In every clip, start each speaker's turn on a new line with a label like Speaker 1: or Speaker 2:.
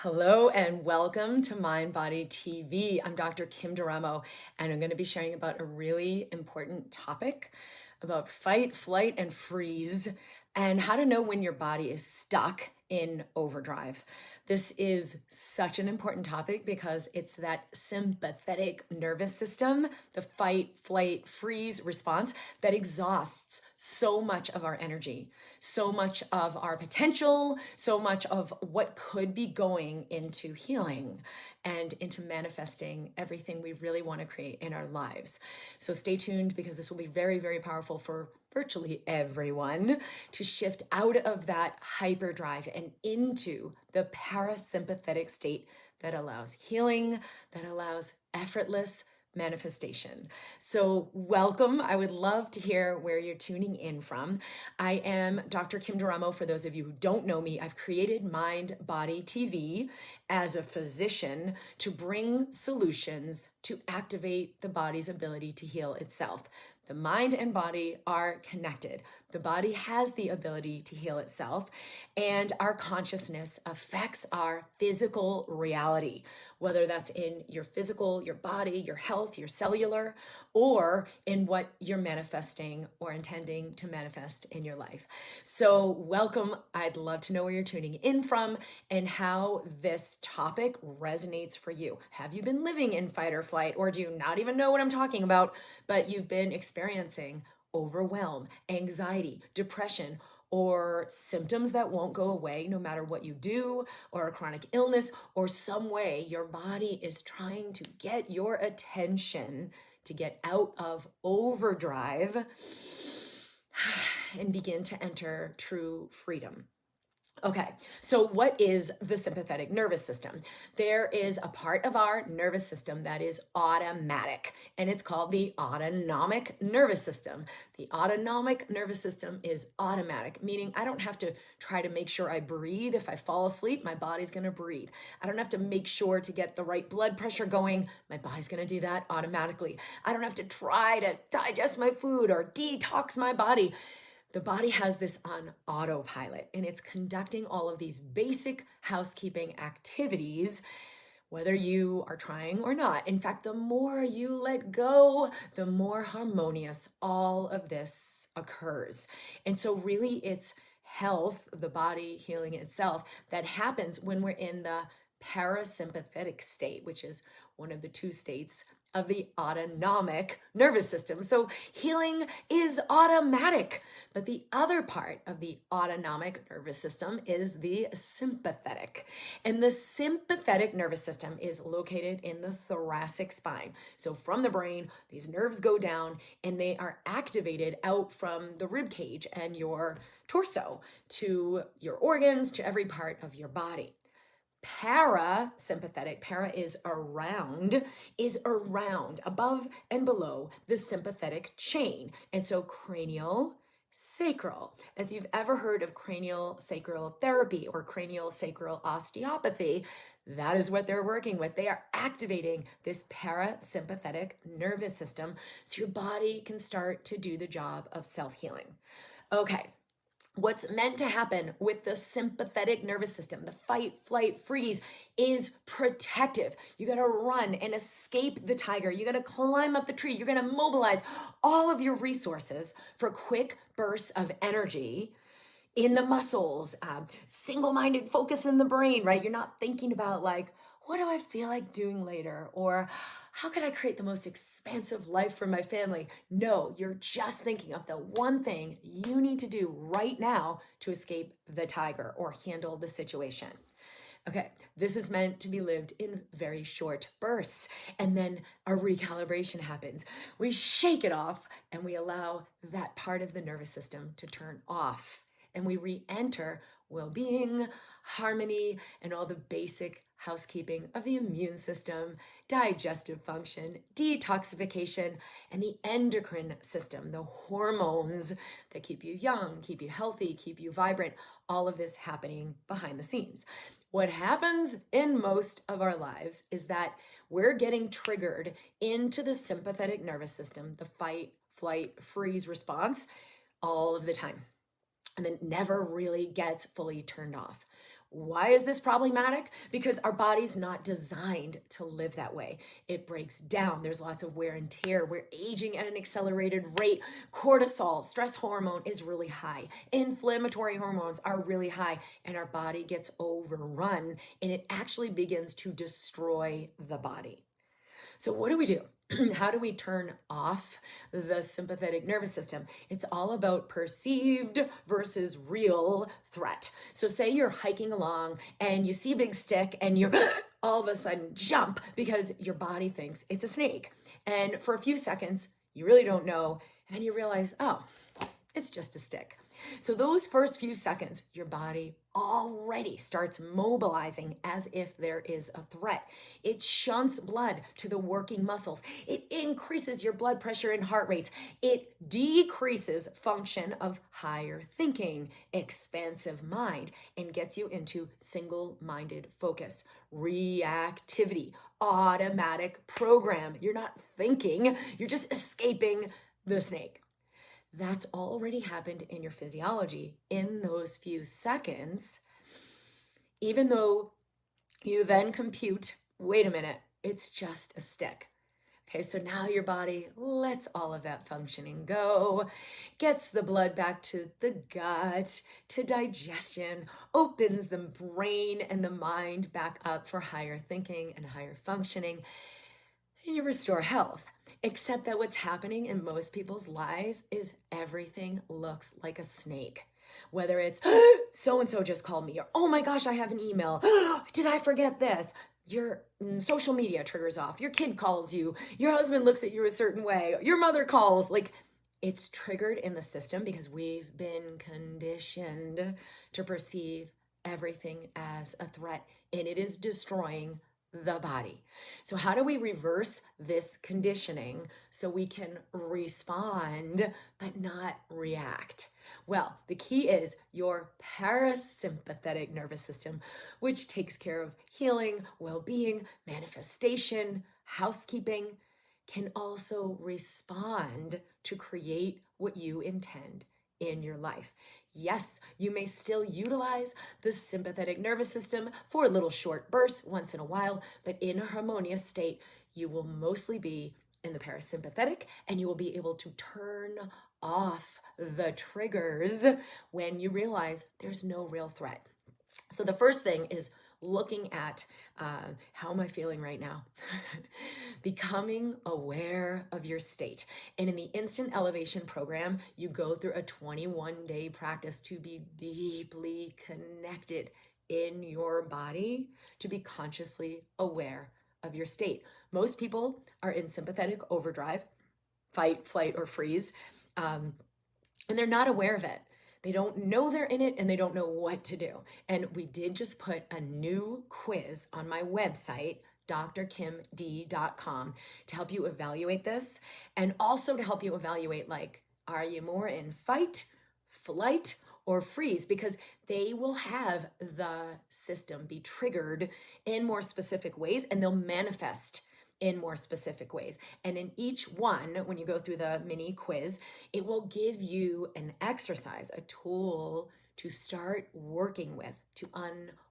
Speaker 1: Hello and welcome to Mind Body TV. I'm Dr. Kim Duramo, and I'm going to be sharing about a really important topic about fight, flight, and freeze, and how to know when your body is stuck in overdrive. This is such an important topic because it's that sympathetic nervous system, the fight, flight, freeze response that exhausts so much of our energy, so much of our potential, so much of what could be going into healing and into manifesting everything we really want to create in our lives. So stay tuned because this will be very, very powerful for virtually everyone to shift out of that hyperdrive and into the parasympathetic state that allows healing, that allows effortless manifestation. So welcome. I would love to hear where you're tuning in from. I am Dr. Kim Duramo. For those of you who don't know me, I've created Mind Body TV as a physician to bring solutions to activate the body's ability to heal itself. The mind and body are connected. The body has the ability to heal itself, and our consciousness affects our physical reality, whether that's in your physical, your body, your health, your cellular, or in what you're manifesting or intending to manifest in your life. So welcome. I'd love to know where you're tuning in from and how this topic resonates for you. Have you been living in fight or flight, or do you not even know what I'm talking about, but you've been experiencing overwhelm, anxiety, depression, or symptoms that won't go away no matter what you do, or a chronic illness, or some way your body is trying to get your attention to get out of overdrive and begin to enter true freedom. Okay, so what is the sympathetic nervous system? There is a part of our nervous system that is automatic, and it's called the autonomic nervous system. The autonomic nervous system is automatic, meaning I don't have to try to make sure I breathe. If I fall asleep, my body's gonna breathe. I don't have to make sure to get the right blood pressure going. My body's gonna do that automatically. I don't have to try to digest my food or detox my body. The body has this on autopilot, and it's conducting all of these basic housekeeping activities, whether you are trying or not. In fact, the more you let go, the more harmonious all of this occurs. And so really it's health, the body healing itself, that happens when we're in the parasympathetic state, which is one of the two states of the autonomic nervous system. So healing is automatic, but the other part of the autonomic nervous system is the sympathetic. And the sympathetic nervous system is located in the thoracic spine. So from the brain, these nerves go down and they are activated out from the rib cage and your torso to your organs, to every part of your body. Parasympathetic, para is around, above and below the sympathetic chain. And so cranial, sacral. If you've ever heard of cranial sacral therapy or cranial sacral osteopathy, that is what they're working with. They are activating this parasympathetic nervous system so your body can start to do the job of self-healing. Okay. What's meant to happen with the sympathetic nervous system, the fight, flight, freeze, is protective. You got to run and escape the tiger. You got to climb up the tree. You're going to mobilize all of your resources for quick bursts of energy in the muscles, single-minded focus in the brain, right? You're not thinking about like, what do I feel like doing later? Or how can I create the most expansive life for my family? No, you're just thinking of the one thing you need to do right now to escape the tiger or handle the situation. Okay, this is meant to be lived in very short bursts, and then a recalibration happens. We shake it off and we allow that part of the nervous system to turn off, and we re-enter well-being, harmony, and all the basic housekeeping of the immune system, digestive function, detoxification, and the endocrine system, the hormones that keep you young, keep you healthy, keep you vibrant, all of this happening behind the scenes. What happens in most of our lives is that we're getting triggered into the sympathetic nervous system, the fight, flight, freeze response all of the time, and then never really gets fully turned off. Why is this problematic? Because our body's not designed to live that way. It breaks down. There's lots of wear and tear. We're aging at an accelerated rate. Cortisol, stress hormone, is really high. Inflammatory hormones are really high, and our body gets overrun, and it actually begins to destroy the body. So what do we do? How do we turn off the sympathetic nervous system? It's all about perceived versus real threat. So say you're hiking along and you see a big stick and you all of a sudden jump because your body thinks it's a snake. And for a few seconds, you really don't know. And then you realize, oh, it's just a stick. So those first few seconds, your body already starts mobilizing as if there is a threat. It shunts blood to the working muscles. It increases your blood pressure and heart rates. It decreases function of higher thinking, expansive mind, and gets you into single-minded focus, reactivity, automatic program. You're not thinking, you're just escaping the snake. That's already happened in your physiology in those few seconds, even though you then compute, wait a minute, it's just a stick. Okay, so now your body lets all of that functioning go, gets the blood back to the gut, to digestion, opens the brain and the mind back up for higher thinking and higher functioning, and you restore health. Except that what's happening in most people's lives is everything looks like a snake. Whether it's, so-and-so just called me, or, oh my gosh, I have an email. Did I forget this? Your social media triggers off. Your kid calls you. Your husband looks at you a certain way. Your mother calls. Like, it's triggered in the system because we've been conditioned to perceive everything as a threat, and it is destroying the body. So how do we reverse this conditioning so we can respond but not react? Well, the key is your parasympathetic nervous system, which takes care of healing, well-being, manifestation, housekeeping, can also respond to create what you intend in your life. Yes, you may still utilize the sympathetic nervous system for little short bursts once in a while, but in a harmonious state, you will mostly be in the parasympathetic, and you will be able to turn off the triggers when you realize there's no real threat. So the first thing is looking at how am I feeling right now? Becoming aware of your state. And in the Instant Elevation program, you go through a 21-day practice to be deeply connected in your body, to be consciously aware of your state. Most people are in sympathetic overdrive, fight, flight, or freeze, and they're not aware of it. They don't know they're in it, and they don't know what to do. And we did just put a new quiz on my website, drkimd.com, to help you evaluate this, and also to help you evaluate, like, are you more in fight, flight, or freeze? Because they will have the system be triggered in more specific ways, and they'll manifest in more specific ways. And in each one, when you go through the mini quiz, it will give you an exercise, a tool to start working with to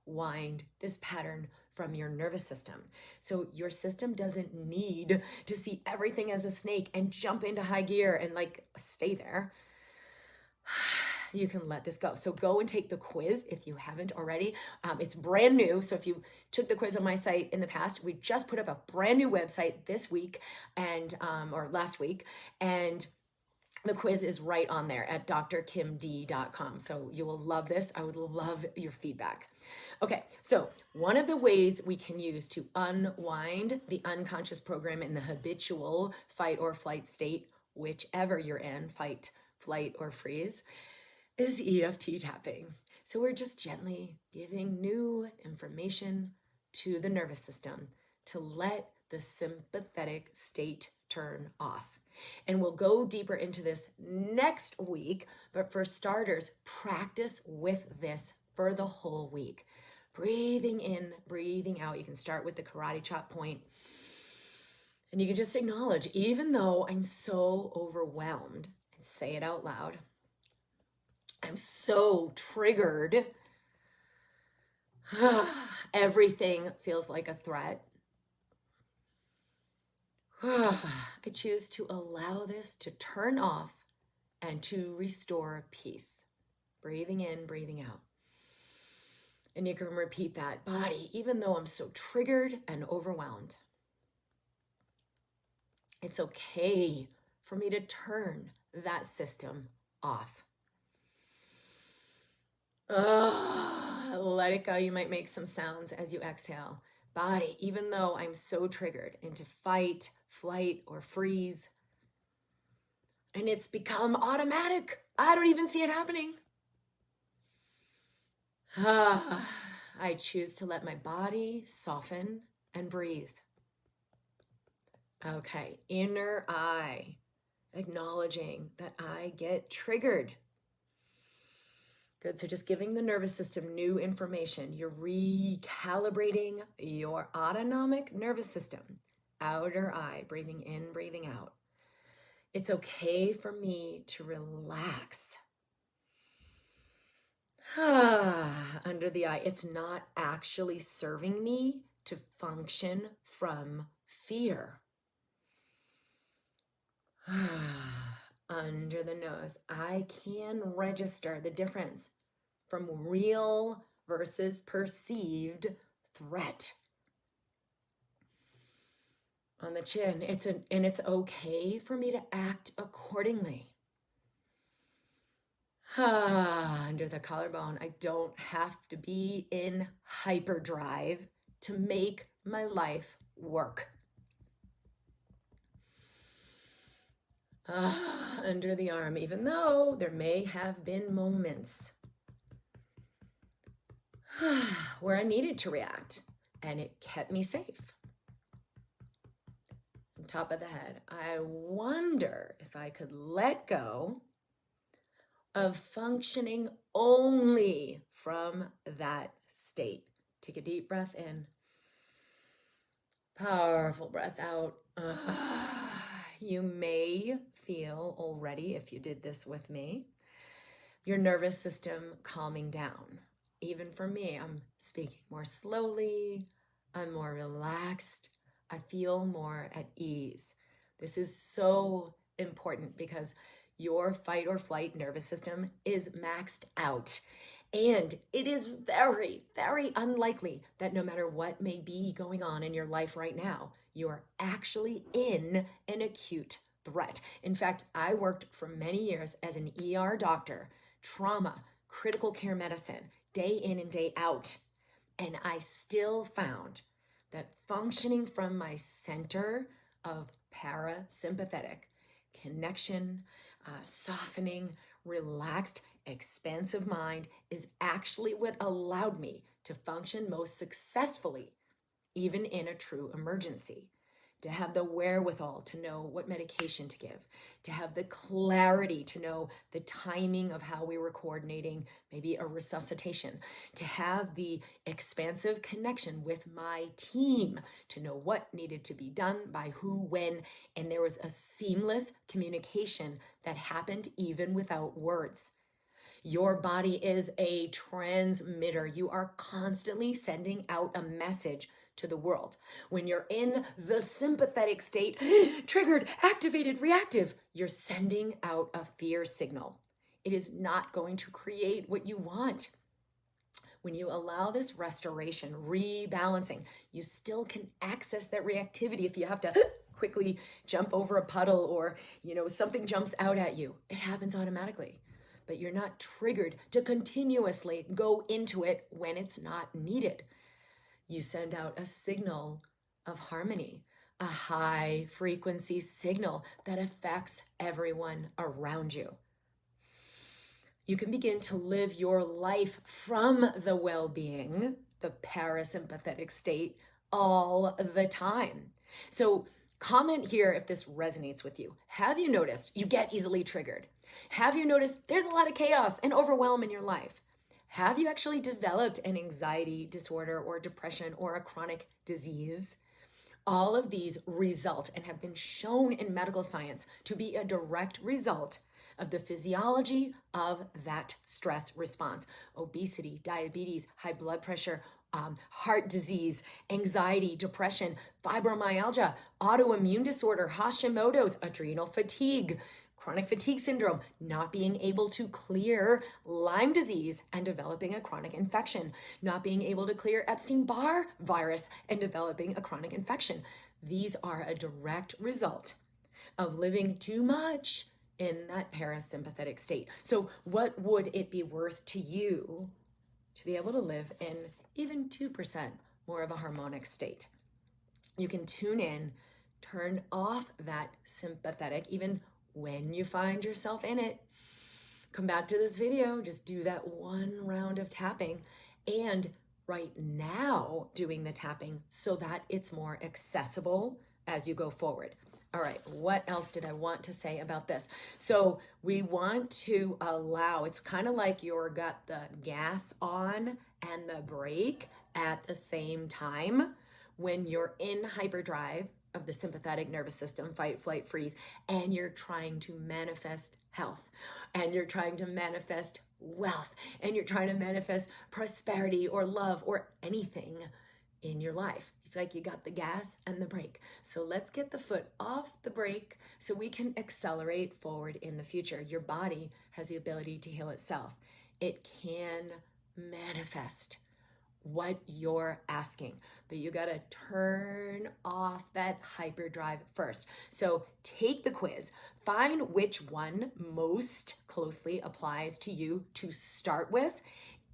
Speaker 1: unwind this pattern from your nervous system. So your system doesn't need to see everything as a snake and jump into high gear and like stay there. You can let this go. So go and take the quiz if you haven't already. It's brand new. So if you took the quiz on my site in the past, we just put up a brand new website this week and or last week, and the quiz is right on there at drkimd.com. So you will love this. I would love your feedback. Okay, so one of the ways we can use to unwind the unconscious program in the habitual fight or flight state, whichever you're in, fight, flight, or freeze, is EFT tapping. So we're just gently giving new information to the nervous system to let the sympathetic state turn off. And we'll go deeper into this next week, but for starters, practice with this for the whole week. Breathing in, breathing out. You can start with the karate chop point, and you can just acknowledge, even though I'm so overwhelmed, and say it out loud, I'm so triggered, Everything feels like a threat. I choose to allow this to turn off and to restore peace. Breathing in, breathing out. And you can repeat that. Body, even though I'm so triggered and overwhelmed, it's okay for me to turn that system off. Let it go. You might make some sounds as you exhale. Body, even though I'm so triggered into fight, flight, or freeze, and it's become automatic. I don't even see it happening. I choose to let my body soften and breathe. Okay, inner eye, acknowledging that I get triggered. Good, so just giving the nervous system new information. You're recalibrating your autonomic nervous system. Outer eye, breathing in, breathing out. It's okay for me to relax. Under the eye, it's not actually serving me to function from fear. Under the nose, I can register the difference from real versus perceived threat. On the chin, it's okay for me to act accordingly. Under the collarbone, I don't have to be in hyperdrive to make my life work. Under the arm, even though there may have been moments where I needed to react and it kept me safe. On top of the head, I wonder if I could let go of functioning only from that state. Take a deep breath in. Powerful breath out. You may feel already, if you did this with me, your nervous system calming down. Even for me, I'm speaking more slowly. I'm more relaxed. I feel more at ease. This is so important because your fight or flight nervous system is maxed out. And it is very, very unlikely that no matter what may be going on in your life right now, you are actually in an acute threat. In fact, I worked for many years as an ER doctor, trauma, critical care medicine, day in and day out. And I still found that functioning from my center of parasympathetic connection, softening, relaxed, expansive mind is actually what allowed me to function most successfully, even in a true emergency. To have the wherewithal to know what medication to give, to have the clarity to know the timing of how we were coordinating maybe a resuscitation, to have the expansive connection with my team, to know what needed to be done by who, when, and there was a seamless communication that happened even without words. Your body is a transmitter. You are constantly sending out a message to the world. When you're in the sympathetic state, triggered, activated, reactive, you're sending out a fear signal. It is not going to create what you want. When you allow this restoration, rebalancing, you still can access that reactivity if you have to quickly jump over a puddle or, something jumps out at you. It happens automatically. But you're not triggered to continuously go into it when it's not needed. You send out a signal of harmony, a high frequency signal that affects everyone around you. You can begin to live your life from the well-being, the parasympathetic state, all the time. So comment here if this resonates with you. Have you noticed you get easily triggered? Have you noticed there's a lot of chaos and overwhelm in your life? Have you actually developed an anxiety disorder or depression or a chronic disease? All of these result and have been shown in medical science to be a direct result of the physiology of that stress response. Obesity, diabetes, high blood pressure, heart disease, anxiety, depression, fibromyalgia, autoimmune disorder, Hashimoto's, adrenal fatigue, chronic fatigue syndrome, not being able to clear Lyme disease and developing a chronic infection, not being able to clear Epstein-Barr virus and developing a chronic infection. These are a direct result of living too much in that parasympathetic state. So what would it be worth to you to be able to live in even 2% more of a harmonic state? You can tune in, turn off that sympathetic, even when you find yourself in it. Come back to this video, just do that one round of tapping, and right now doing the tapping so that it's more accessible as you go forward. All right, what else did I want to say about this? So we want to allow, it's kind of like you've got the gas on and the brake at the same time when you're in hyperdrive of the sympathetic nervous system, fight, flight, freeze, and you're trying to manifest health, and you're trying to manifest wealth, and you're trying to manifest prosperity or love or anything in your life. It's like you got the gas and the brake. So let's get the foot off the brake so we can accelerate forward in the future. Your body has the ability to heal itself. It can manifest what you're asking, but you got to turn off that hyperdrive first. So take the quiz, find which one most closely applies to you to start with.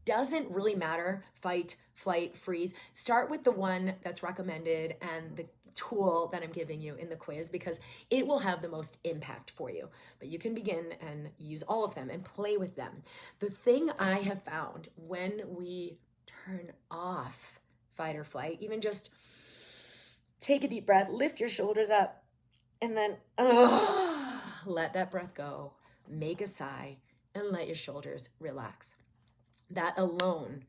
Speaker 1: Doesn't really matter, fight, flight, freeze. Start with the one that's recommended and the tool that I'm giving you in the quiz, because it will have the most impact for you. But you can begin and use all of them and play with them. The thing I have found when we turn off fight or flight, even just take a deep breath, lift your shoulders up, and then let that breath go, make a sigh, and let your shoulders relax. That alone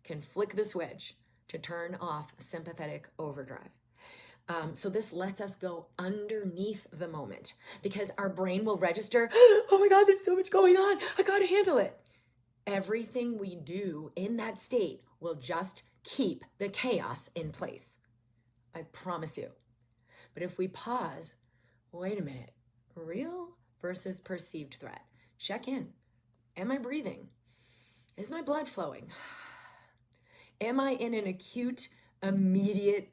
Speaker 1: can flick the switch to turn off sympathetic overdrive. So this lets us go underneath the moment, because our brain will register, oh my God, there's so much going on, I gotta handle it. Everything we do in that state will just keep the chaos in place. I promise you. But if we pause, wait a minute, real versus perceived threat. Check in. Am I breathing? Is my blood flowing? Am I in an acute, immediate,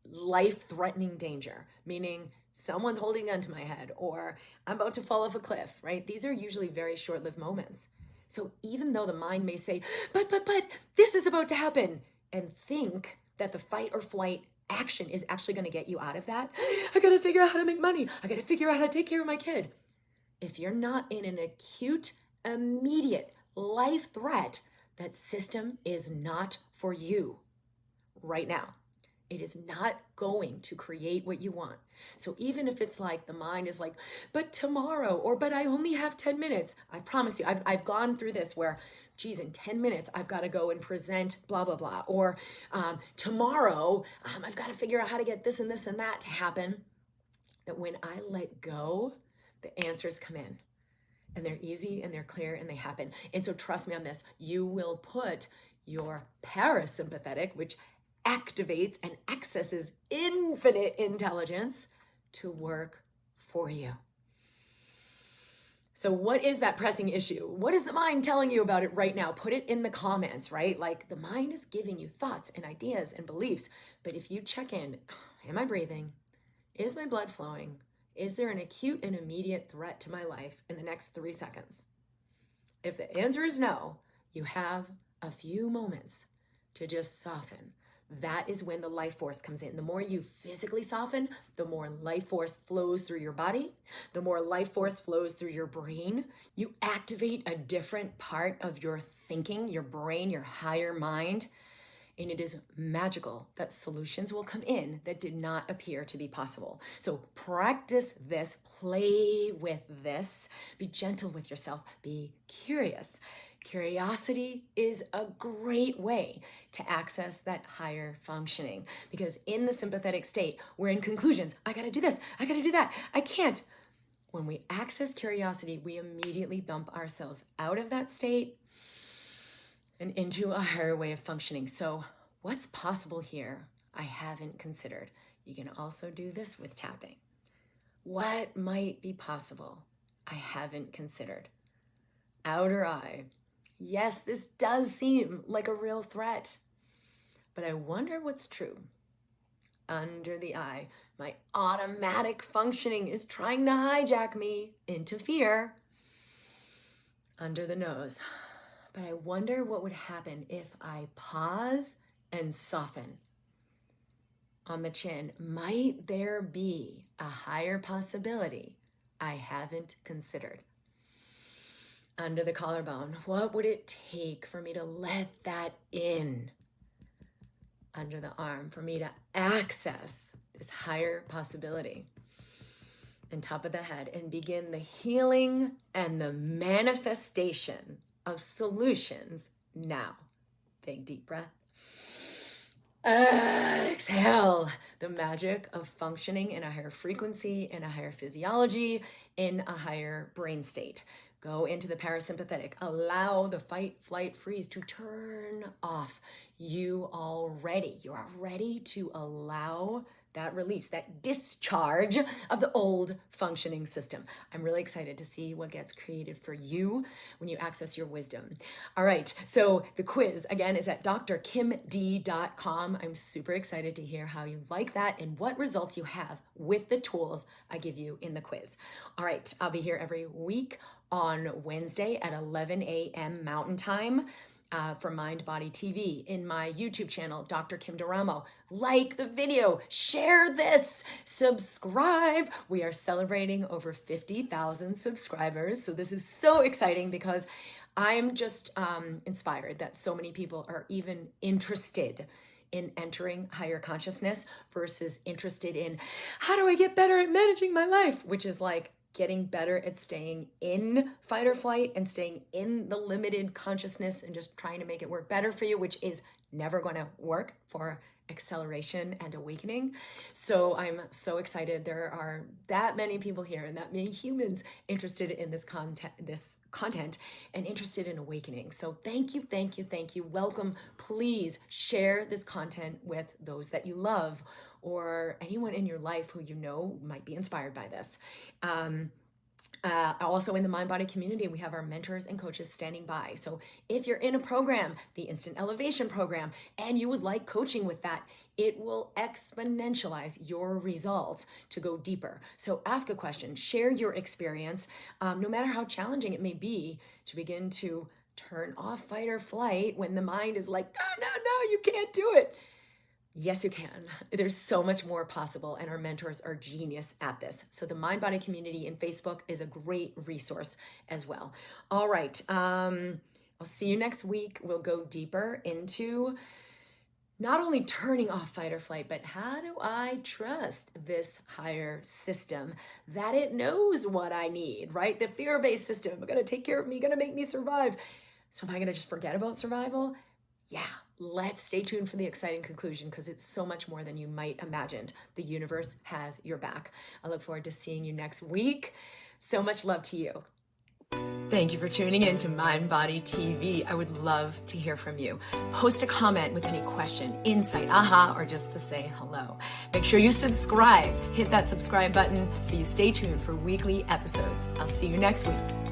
Speaker 1: life-threatening danger? Meaning someone's holding onto my head, or I'm about to fall off a cliff, right? These are usually very short-lived moments. So even though the mind may say, but this is about to happen, and think that the fight or flight action is actually going to get you out of that, I got to figure out how to make money. I got to figure out how to take care of my kid. If you're not in an acute, immediate life threat, that system is not for you right now. It is not going to create what you want. So even if it's like the mind is like, but tomorrow, or but I only have 10 minutes. I promise you, I've gone through this where, geez, in 10 minutes, I've got to go and present blah, blah, blah. Or tomorrow, I've got to figure out how to get this and this and that to happen. That when I let go, the answers come in. And they're easy and they're clear and they happen. And so trust me on this, you will put your parasympathetic, which activates and accesses infinite intelligence, to work for you. So what is that pressing issue? What is the mind telling you about it right now? Put it in the comments, right? Like, the mind is giving you thoughts and ideas and beliefs. But if you check in, am I breathing? Is my blood flowing? Is there an acute and immediate threat to my life in the next 3 seconds? If the answer is no, you have a few moments to just soften. That is when the life force comes in. The more you physically soften, the more life force flows through your body. The more life force flows through your brain. You activate a different part of your thinking, your brain, your higher mind. And it is magical that solutions will come in that did not appear to be possible. So practice this, play with this, be gentle with yourself, be curious. Curiosity is a great way to access that higher functioning, because in the sympathetic state, we're in conclusions. I gotta do this, I gotta do that, I can't. When we access curiosity, we immediately bump ourselves out of that state and into a higher way of functioning. So What's possible here I haven't considered? You can also do this with tapping. What might be possible I haven't considered? Outer eye. Yes, this does seem like a real threat, but I wonder what's true. Under the eye, my automatic functioning is trying to hijack me into fear. Under the nose. But I wonder what would happen if I pause and soften. On the chin, might there be a higher possibility I haven't considered? Under the collarbone, what would it take for me to let that in? Under the arm, for me to access this higher possibility. And top of the head, and begin the healing and the manifestation of solutions now. Big deep breath. Exhale. The magic of functioning in a higher frequency, in a higher physiology, in a higher brain state. Go into the parasympathetic. Allow the fight, flight, freeze to turn off. You are ready to allow that release, that discharge of the old functioning system. I'm really excited to see what gets created for you when you access your wisdom. All right, so the quiz, again, is at drkimd.com. I'm super excited to hear how you like that and what results you have with the tools I give you in the quiz. All right, I'll be here every week on Wednesday at 11 a.m. Mountain Time. For Mind Body TV, in my YouTube channel, Dr. Kim DeRamo. Like the video, share this, subscribe. We are celebrating over 50,000 subscribers. So this is so exciting because I'm just inspired that so many people are even interested in entering higher consciousness versus interested in how do I get better at managing my life, which is like getting better at staying in fight or flight and staying in the limited consciousness and just trying to make it work better for you, which is never going to work for acceleration and awakening. So I'm so excited there are that many people here and that many humans interested in this content and interested in awakening. So thank you. Welcome. Please share this content with those that you love or anyone in your life who you know might be inspired by this. Also in the Mind Body community, we have our mentors and coaches standing by. So if you're in a program, the Instant Elevation program, and you would like coaching with that, it will exponentialize your results to go deeper. So ask a question, share your experience, no matter how challenging it may be, to begin to turn off fight or flight when the mind is like, no, you can't do it. Yes, you can. There's so much more possible, and our mentors are genius at this. So the Mind Body community in Facebook is a great resource as well. All right. I'll see you next week. We'll go deeper into not only turning off fight or flight, but how do I trust this higher system that it knows what I need, right? The fear-based system, going to take care of me, going to make me survive. So am I going to just forget about survival? Yeah. Let's stay tuned for the exciting conclusion because it's so much more than you might imagined. The universe has your back. I look forward to seeing you next week. So much love to you. Thank you for tuning in to Mind Body TV. I would love to hear from you. Post a comment with any question, insight, aha, or just to say hello. Make sure you subscribe. Hit that subscribe button so you stay tuned for weekly episodes. I'll see you next week.